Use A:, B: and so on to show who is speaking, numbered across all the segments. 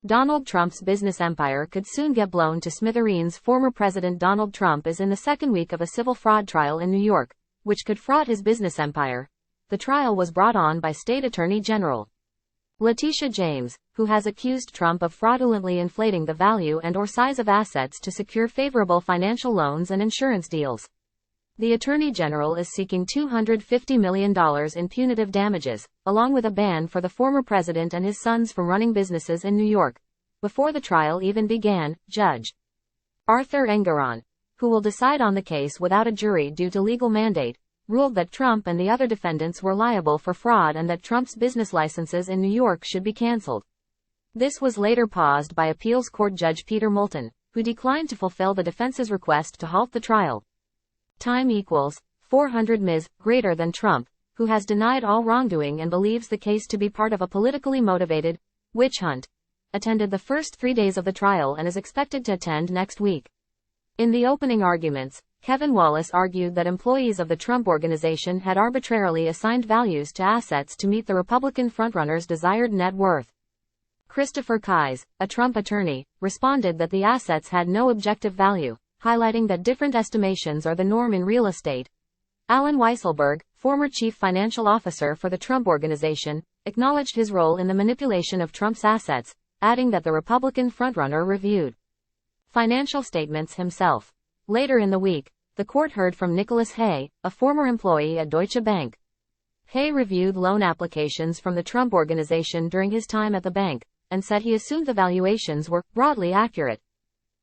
A: Donald Trump's business empire could soon get blown to smithereens. Former President Donald Trump is in the second week of a civil fraud trial in New York, which could fraught his business empire. The trial was brought on by State Attorney General Letitia James, who has accused Trump of fraudulently inflating the value and/or size of assets to secure favorable financial loans and insurance deals. The Attorney General is seeking $250 million in punitive damages, along with a ban for the former president and his sons from running businesses in New York. Before the trial even began, Judge Arthur Engoron, who will decide on the case without a jury due to legal mandate, ruled that Trump and the other defendants were liable for fraud and that Trump's business licenses in New York should be canceled. This was later paused by appeals court Judge Peter Moulton, who declined to fulfill the defense's request to halt the trial. Time equals 400 Ms. greater than Trump, who has denied all wrongdoing and believes the case to be part of a politically motivated witch hunt, attended the first 3 days of the trial and is expected to attend next week. In the opening arguments, Kevin Wallace argued that employees of the Trump Organization had arbitrarily assigned values to assets to meet the Republican frontrunner's desired net worth. Christopher Kise, a Trump attorney, responded that the assets had no objective value, highlighting that different estimations are the norm in real estate. Alan Weisselberg, former chief financial officer for the Trump Organization, acknowledged his role in the manipulation of Trump's assets, adding that the Republican frontrunner reviewed financial statements himself. Later in the week, the court heard from Nicholas Hay, a former employee at Deutsche Bank. Hay reviewed loan applications from the Trump Organization during his time at the bank, and said he assumed the valuations were broadly accurate.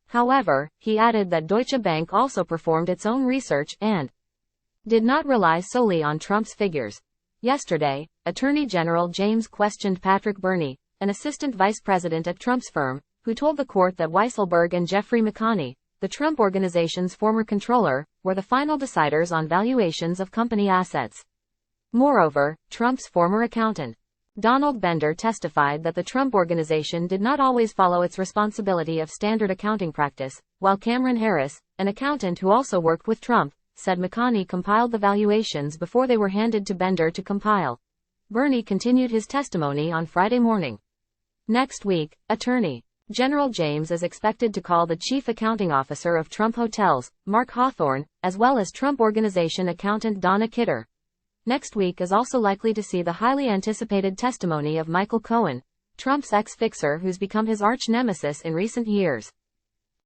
A: However, he added that Deutsche Bank also performed its own research and did not rely solely on Trump's figures. Yesterday, Attorney General James questioned Patrick Berney, an assistant vice president at Trump's firm, who told the court that Weisselberg and Jeffrey McConney, the Trump Organization's former controller, were the final deciders on valuations of company assets. Moreover, Trump's former accountant, Donald Bender, testified that the Trump Organization did not always follow its responsibility of standard accounting practice, while Cameron Harris, an accountant who also worked with Trump, said McConney compiled the valuations before they were handed to Bender to compile. Berney continued his testimony on Friday morning. Next week, Attorney General James is expected to call the chief accounting officer of Trump Hotels, Mark Hawthorne, as well as Trump Organization accountant Donna Kidder. Next week is also likely to see the highly anticipated testimony of Michael Cohen, Trump's ex-fixer who's become his arch-nemesis in recent years.